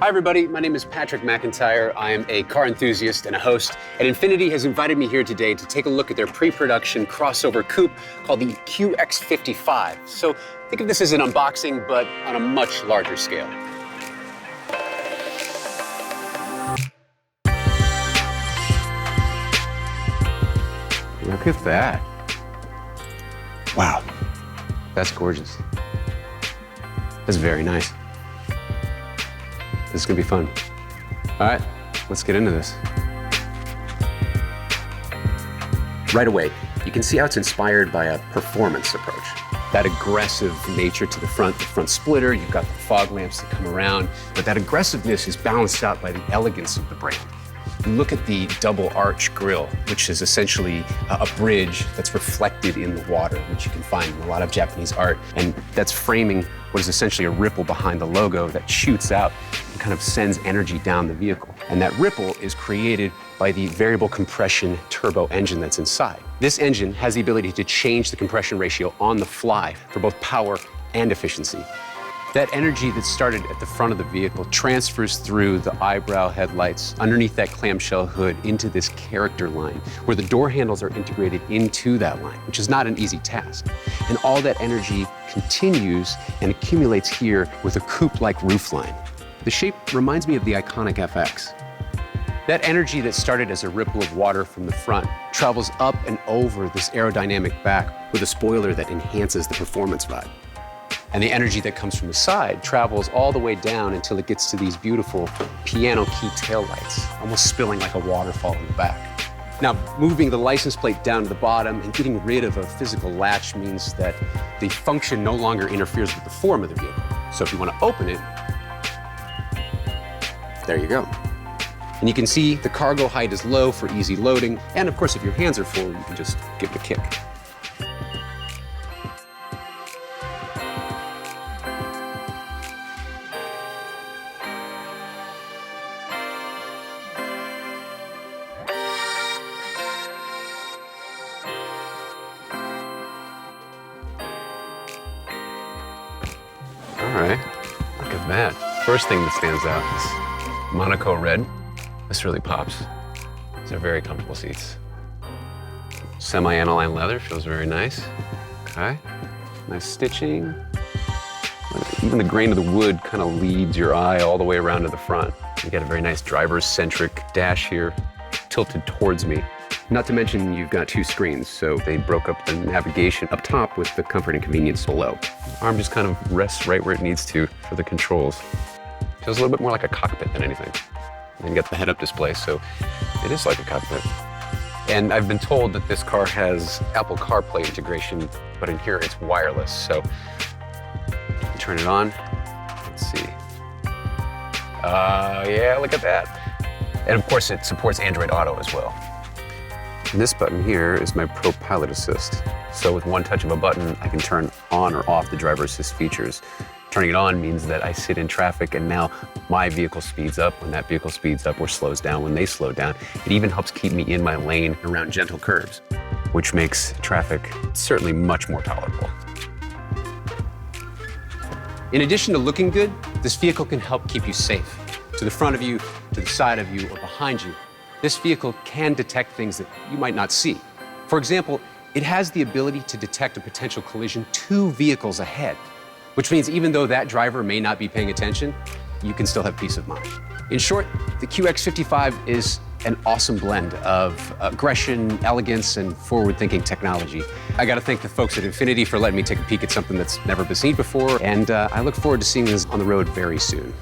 Hi everybody, my name is Patrick McIntyre. I am a car enthusiast and a host, and Infiniti has invited me here today to take a look at their pre-production crossover coupe called the QX55. So think of this as an unboxing, but on a much larger scale. Look at that. Wow, that's gorgeous. That's very nice. This is gonna be fun. All right, let's get into this. Right away, you can see how it's inspired by a performance approach. That aggressive nature to the front splitter, you've got the fog lamps that come around, but that aggressiveness is balanced out by the elegance of the brand. You look at the double arch grille, which is essentially a bridge that's reflected in the water, which you can find in a lot of Japanese art, and that's framing what is essentially a ripple behind the logo that shoots out and kind of sends energy down the vehicle. And that ripple is created by the variable compression turbo engine that's inside. This engine has the ability to change the compression ratio on the fly for both power and efficiency. That energy that started at the front of the vehicle transfers through the eyebrow headlights, underneath that clamshell hood, into this character line, where the door handles are integrated into that line, which is not an easy task. And all that energy continues and accumulates here with a coupe-like roofline. The shape reminds me of the iconic FX. That energy that started as a ripple of water from the front travels up and over this aerodynamic back with a spoiler that enhances the performance vibe. And the energy that comes from the side travels all the way down until it gets to these beautiful piano key taillights, almost spilling like a waterfall in the back. Now, moving the license plate down to the bottom and getting rid of a physical latch means that the function no longer interferes with the form of the vehicle. So if you want to open it, there you go. And you can see the cargo height is low for easy loading. And of course, if your hands are full, you can just give it a kick. All right, look at that. First thing that stands out is Monaco Red. This really pops. These are very comfortable seats. Semi-aniline leather, feels very nice. Okay, nice stitching. Even the grain of the wood kind of leads your eye all the way around to the front. You got a very nice driver-centric dash here, tilted towards me. Not to mention you've got two screens, so they broke up the navigation up top with the comfort and convenience below. The arm just kind of rests right where it needs to for the controls. Feels a little bit more like a cockpit than anything. And you got the head-up display, so it is like a cockpit. And I've been told that this car has Apple CarPlay integration, but in here it's wireless, so turn it on. Let's see. Yeah, look at that. And of course it supports Android Auto as well. And this button here is my ProPILOT Assist. So with one touch of a button, I can turn on or off the driver assist features. Turning it on means that I sit in traffic and now my vehicle speeds up when that vehicle speeds up or slows down when they slow down. It even helps keep me in my lane around gentle curves, which makes traffic certainly much more tolerable. In addition to looking good, this vehicle can help keep you safe. To the front of you, to the side of you, or behind you. This vehicle can detect things that you might not see. For example, it has the ability to detect a potential collision 2 vehicles ahead, which means even though that driver may not be paying attention, you can still have peace of mind. In short, the QX55 is an awesome blend of aggression, elegance, and forward-thinking technology. I gotta thank the folks at Infiniti for letting me take a peek at something that's never been seen before, and I look forward to seeing this on the road very soon.